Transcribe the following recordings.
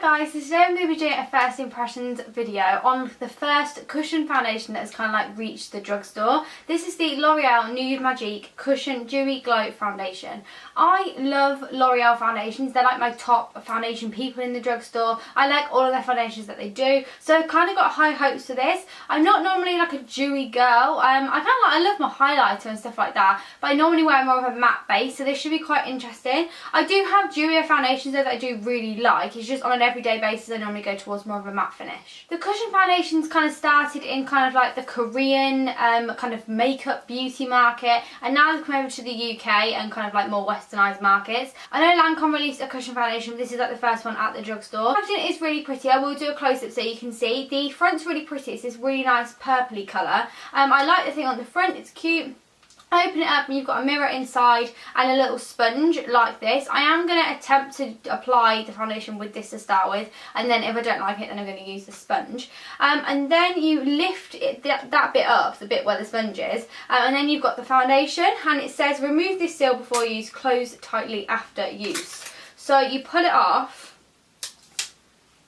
Hi guys, so today I'm going to be doing a first impressions video on the first cushion foundation that has kind of like reached the drugstore. This is the L'Oreal Nude Magique Cushion Dewy Glow Foundation. I love L'Oreal foundations, they're like my top foundation people in the drugstore. I like all of their foundations that they do, so I've kind of got high hopes for this. I'm not normally like a dewy girl, I love my highlighter and stuff like that, but I normally wear more of a matte base, so this should be quite interesting. I do have dewier foundations though that I do really like. It's just on an everyday basis I normally go towards more of a matte finish. The cushion foundations kind of started in kind of like the Korean kind of makeup beauty market, and now they've come over to the UK and kind of like more westernised markets. I know Lancome released a cushion foundation, but this is like the first one at the drugstore. The packaging is really pretty. I will do a close-up so you can see. The front's really pretty. It's this really nice purpley colour. I like the thing on the front, it's cute. Open it up and you've got a mirror inside and a little sponge like this. I am going to attempt to apply the foundation with this to start with, and then if I don't like it then I'm going to use the sponge. And then you lift it, that bit up, the bit where the sponge is, and then you've got the foundation, and it says remove this seal before use, close tightly after use. So you pull it off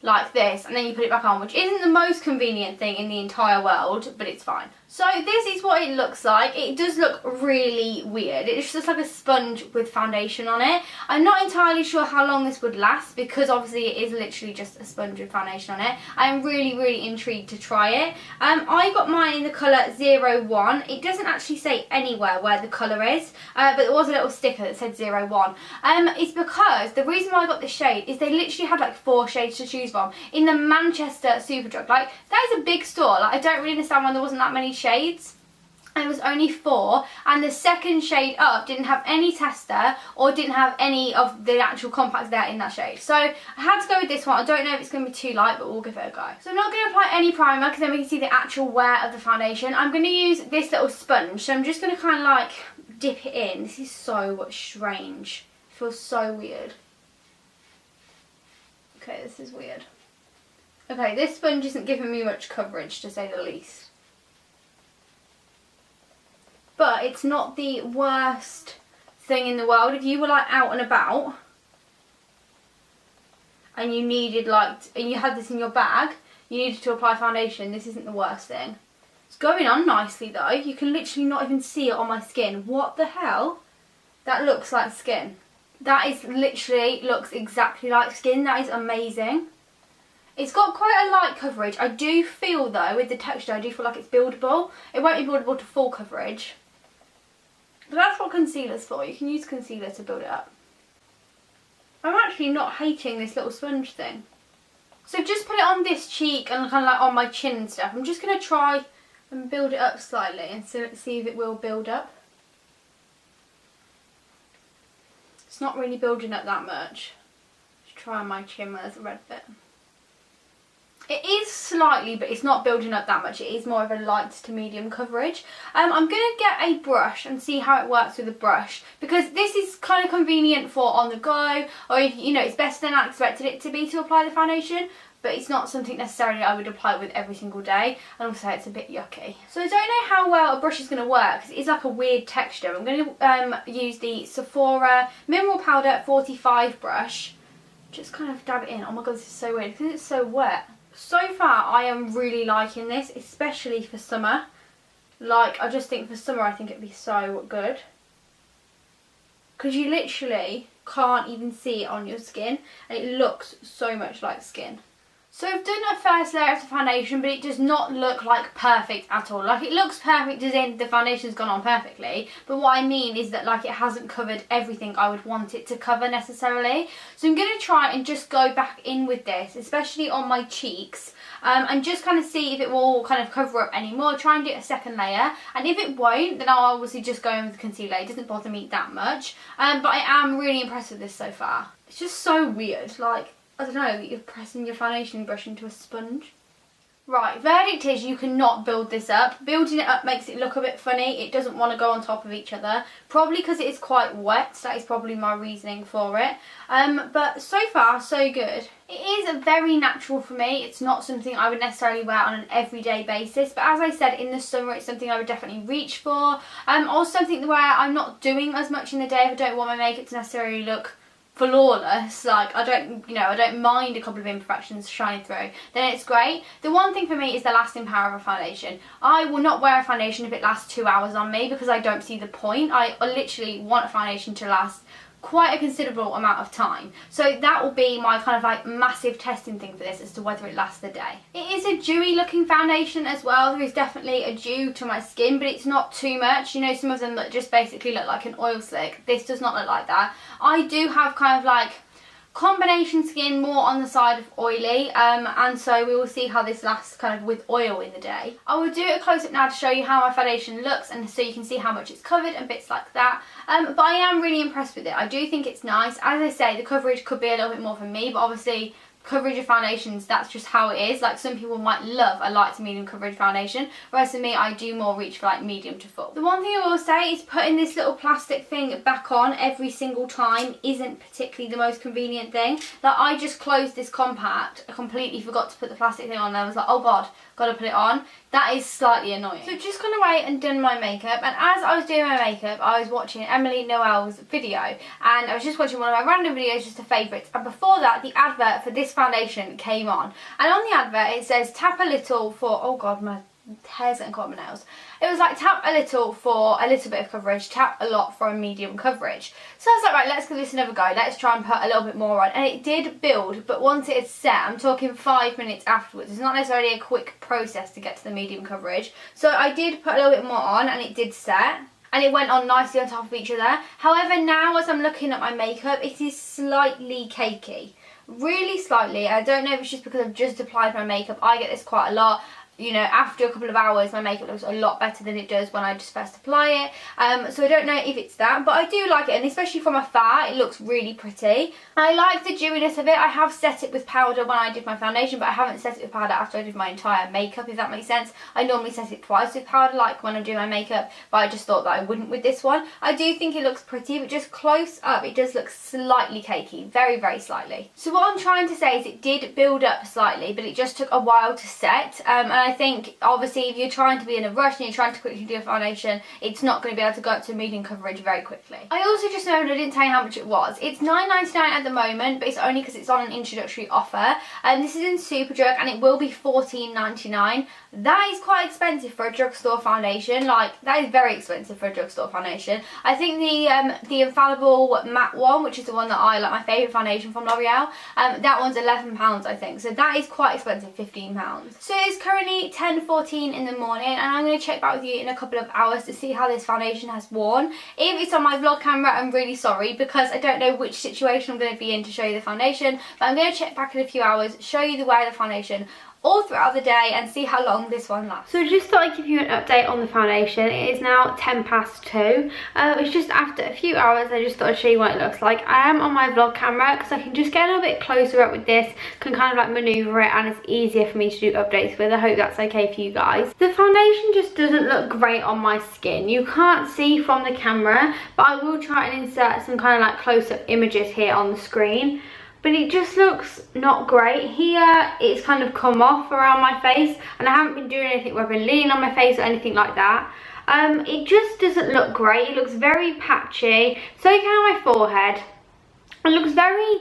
like this and then you put it back on, which isn't the most convenient thing in the entire world, but it's fine. So this is what it looks like. It does look really weird. It's just like a sponge with foundation on it. I'm not entirely sure how long this would last because obviously it is literally just a sponge with foundation on it. I'm really intrigued to try it. I got mine in the colour 01. It doesn't actually say anywhere where the colour is, but there was a little sticker that said 01. It's because the reason why I got this shade is they literally had like 4 shades to choose from in the Manchester Superdrug. Like, that is a big store. Like, I don't really understand why there wasn't that many shades. And it was only 4, and the second shade up didn't have any tester or didn't have any of the actual compacts there in that shade. So I had to go with this one. I don't know if it's going to be too light, but we'll give it a go. So I'm not going to apply any primer because then we can see the actual wear of the foundation. I'm going to use this little sponge, so I'm just going to kind of like dip it in. This is so strange. It feels so weird. Okay, this is weird. Okay, this sponge isn't giving me much coverage, to say the least. But it's not the worst thing in the world. If you were like out and about and you needed and you had this in your bag, you needed to apply foundation, this isn't the worst thing. It's going on nicely though. You can literally not even see it on my skin. What the hell? That looks like skin. That is literally looks exactly like skin. That is amazing. It's got quite a light coverage. I do feel though, with the texture, I do feel like it's buildable. It won't be buildable to full coverage. But that's what concealer's for. You can use concealer to build it up. I'm actually not hating this little sponge thing. So just put it on this cheek and kind of like on my chin and stuff. I'm just going to try and build it up slightly and see if it will build up. It's not really building up that much. Just try on my chin where there's a red bit. It is slightly, but it's not building up that much. It is more of a light to medium coverage. I'm going to get a brush and see how it works with a brush, because this is kind of convenient for on the go, or if, you know, it's better than I expected it to be to apply the foundation, but it's not something necessarily I would apply with every single day, and also it's a bit yucky. So I don't know how well a brush is going to work because it is like a weird texture. I'm going to use the Sephora Mineral Powder 45 brush. Just kind of dab it in. Oh my god, this is so weird because it's so wet. So far I am really liking this, especially for summer. Like, I just think for summer I think it'd be so good. Because you literally can't even see it on your skin and it looks so much like skin. So I've done a first layer of the foundation, but it does not look like perfect at all. Like, it looks perfect as in the foundation's gone on perfectly, but what I mean is that like it hasn't covered everything I would want it to cover necessarily. So I'm going to try and just go back in with this, especially on my cheeks, and just kind of see if it will kind of cover up any more. Try and do a second layer, and if it won't, then I'll obviously just go in with the concealer. It doesn't bother me that much, but I am really impressed with this so far. It's just so weird, like, I don't know, that you're pressing your foundation brush into a sponge. Right, verdict is you cannot build this up. Building it up makes it look a bit funny. It doesn't want to go on top of each other. Probably because it is quite wet. That is probably my reasoning for it. But so far, so good. It is very natural for me. It's not something I would necessarily wear on an everyday basis. But as I said, in the summer, it's something I would definitely reach for. Also something where I'm not doing as much in the day if I don't want my makeup to necessarily look flawless, like I don't mind a couple of imperfections shining through, then it's great. The one thing for me is the lasting power of a foundation. I will not wear a foundation if it lasts 2 hours on me, because I don't see the point. I literally want a foundation to last quite a considerable amount of time. So that will be my kind of like massive testing thing for this, as to whether it lasts the day. It is a dewy looking foundation as well. There is definitely a dew to my skin, but it's not too much. You know, some of them that just basically look like an oil slick. This does not look like that. I do have kind of like combination skin, more on the side of oily, and so we will see how this lasts kind of with oil in the day. I will do a close up now to show you how my foundation looks, and so you can see how much it's covered and bits like that. But I am really impressed with it. I do think it's nice. As I say, the coverage could be a little bit more for me, but obviously coverage of foundations, that's just how it is. Like, some people might love a light to medium coverage foundation, whereas for me, I do more reach for like medium to full. The one thing I will say is putting this little plastic thing back on every single time isn't particularly the most convenient thing. Like, I just closed this compact, I completely forgot to put the plastic thing on, and I was like, oh god, gotta put it on. That is slightly annoying. So just gone away and done my makeup, and as I was doing my makeup, I was watching Emily Noel's video, and I was just watching one of my random videos, just a favourites, and before that the advert for this foundation came on, and on the advert it says tap a little for, oh god, my hair's getting caught on my nails. It was like tap a little for a little bit of coverage, tap a lot for a medium coverage. So I was like, right, let's give this another go. Let's try and put a little bit more on. And it did build, but once it had set, I'm talking 5 minutes afterwards. It's not necessarily a quick process to get to the medium coverage. So I did put a little bit more on, and it did set. And it went on nicely on top of each other. However, now as I'm looking at my makeup, it is slightly cakey. Really slightly. I don't know if it's just because I've just applied my makeup. I get this quite a lot. You know, after a couple of hours, my makeup looks a lot better than it does when I just first apply it. So I don't know if it's that, but I do like it, and especially from afar, it looks really pretty. I like the dewiness of it. I have set it with powder when I did my foundation, but I haven't set it with powder after I did my entire makeup, if that makes sense. I normally set it twice with powder, like when I'm doing my makeup, but I just thought that I wouldn't with this one. I do think it looks pretty, but just close up, it does look slightly cakey, very, very slightly. So what I'm trying to say is it did build up slightly, but it just took a while to set, and I think obviously if you're trying to be in a rush and you're trying to quickly do a foundation, it's not going to be able to go up to medium coverage very quickly. I also just remembered I didn't tell you how much it was. It's $9.99 at the moment, but it's only because it's on an introductory offer, and this is in Superdrug, and it will be $14.99. That is quite expensive for a drugstore foundation. Like, that is very expensive for a drugstore foundation. I think the Infallible matte one, which is the one that I like, my favourite foundation from L'Oreal, that one's £11 I think, so that is quite expensive, £15. So it's currently 10:14 in the morning, and I'm going to check back with you in a couple of hours to see how this foundation has worn. If it's on my vlog camera, I'm really sorry, because I don't know which situation I'm going to be in to show you the foundation, but I'm going to check back in a few hours, show you the wear of the foundation all throughout the day, and see how long this one lasts. So just thought I'd give you an update on the foundation. It is now 2:10. It's just after a few hours. I just thought I'd show you what it looks like. I am on my vlog camera because I can just get a little bit closer up with this, can kind of like manoeuvre it, and it's easier for me to do updates with. I hope that's okay for you guys. The foundation just doesn't look great on my skin. You can't see from the camera, but I will try and insert some kind of like close-up images here on the screen. But it just looks not great. Here, it's kind of come off around my face, and I haven't been doing anything where I've been leaning on my face or anything like that. It just doesn't look great. It looks very patchy. So can my forehead. It looks very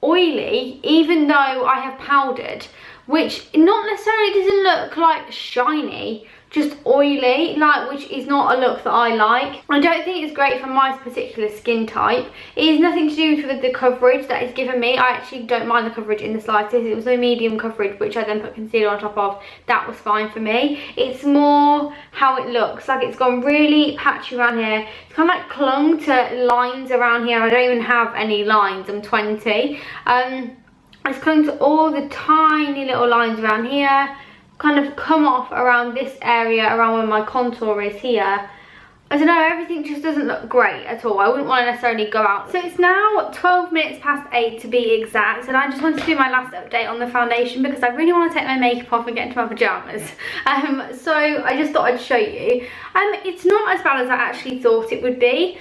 oily, even though I have powdered, which not necessarily doesn't look like shiny, just oily, like, which is not a look that I like. I don't think it's great for my particular skin type. It is nothing to do with the coverage that it's given me. I actually don't mind the coverage in the slightest. It was a medium coverage, which I then put concealer on top of. That was fine for me. It's more how it looks. Like, it's gone really patchy around here. It's kind of like clung to lines around here. I don't even have any lines. I'm 20. It's clung to all the tiny little lines around here. Kind of come off around this area, around where my contour is here. I don't know, everything just doesn't look great at all. I wouldn't want to necessarily go out. So it's now 12 minutes past 8 to be exact, and I just wanted to do my last update on the foundation because I really want to take my makeup off and get into my pyjamas. So I just thought I'd show you. It's not as bad as I actually thought it would be.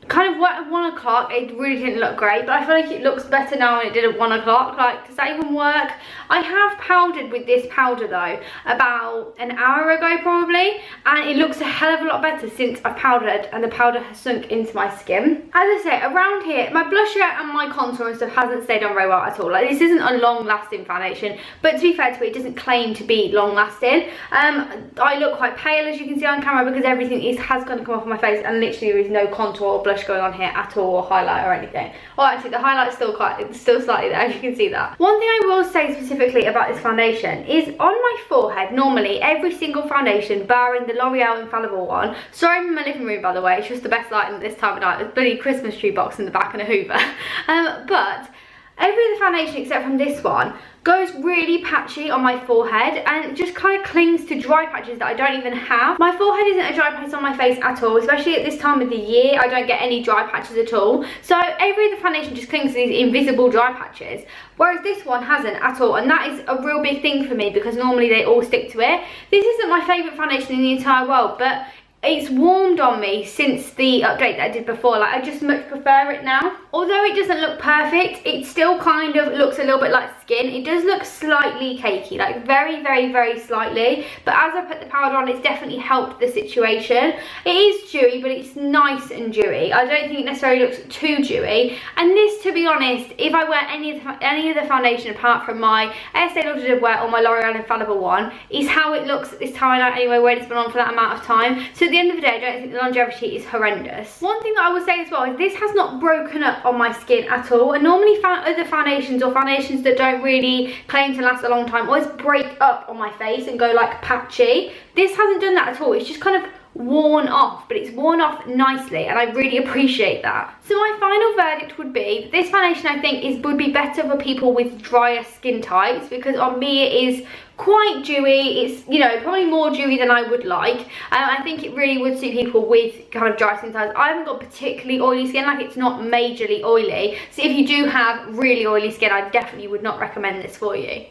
kind of at 1 o'clock, it really didn't look great, but I feel like it looks better now than it did at 1 o'clock. Like, does that even work? I have powdered with this powder though about an hour ago probably, and it looks a hell of a lot better since I've powdered and the powder has sunk into my skin. As I say, around here, my blusher and my contour and stuff hasn't stayed on very well at all. Like, this isn't a long-lasting foundation, but to be fair to it, it doesn't claim to be long-lasting. I look quite pale, as you can see on camera, because everything has kind of come off my face, and literally there is no contour or blush going on here at all, or highlight or anything. Well, actually the highlight's still slightly there, you can see that. One thing I will say specifically about this foundation is on my forehead, normally every single foundation barring the L'Oreal Infallible one, sorry I'm in my living room by the way, it's just the best lighting at this time of night, there's a bloody Christmas tree box in the back and a hoover. But every other foundation except from this one goes really patchy on my forehead and just kind of clings to dry patches that I don't even have. My forehead isn't a dry patch on my face at all, especially at this time of the year. I don't get any dry patches at all. So every other foundation just clings to these invisible dry patches, whereas this one hasn't at all, and that is a real big thing for me because normally they all stick to it. This isn't my favourite foundation in the entire world, but it's warmed on me since the update that I did before. Like, I just much prefer it now. Although it doesn't look perfect, it still kind of looks a little bit like skin. It does look slightly cakey, like very, very, very slightly. But as I put the powder on, it's definitely helped the situation. It is dewy, but it's nice and dewy. I don't think it necessarily looks too dewy. And this, to be honest, if I wear any of the foundation apart from my Estee Lauder wear or my L'Oreal Infallible one, is how it looks at this time of night anyway, when it's been on for that amount of time. So at the end of the day, I don't think the longevity is horrendous. One thing that I will say as well is this has not broken up on my skin at all, and normally other foundations or foundations that don't really claim to last a long time always break up on my face and go like patchy. This hasn't done that at all. It's just kind of worn off, but it's worn off nicely, and I really appreciate that. So my final verdict would be this foundation I think would be better for people with drier skin types, because on me it is quite dewy. It's, you know, probably more dewy than I would like. I think it really would suit people with kind of dry skin types. I haven't got particularly oily skin, like it's not majorly oily, so if you do have really oily skin, I definitely would not recommend this for you.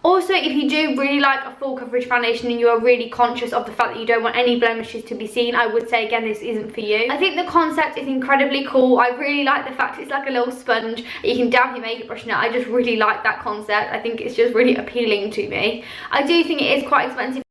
Also, if you do really like a full coverage foundation and you are really conscious of the fact that you don't want any blemishes to be seen, I would say again this isn't for you. I think the concept is incredibly cool. I really like the fact it's like a little sponge. You can dab your makeup brush in it. I just really like that concept. I think it's just really appealing to me. I do think it is quite expensive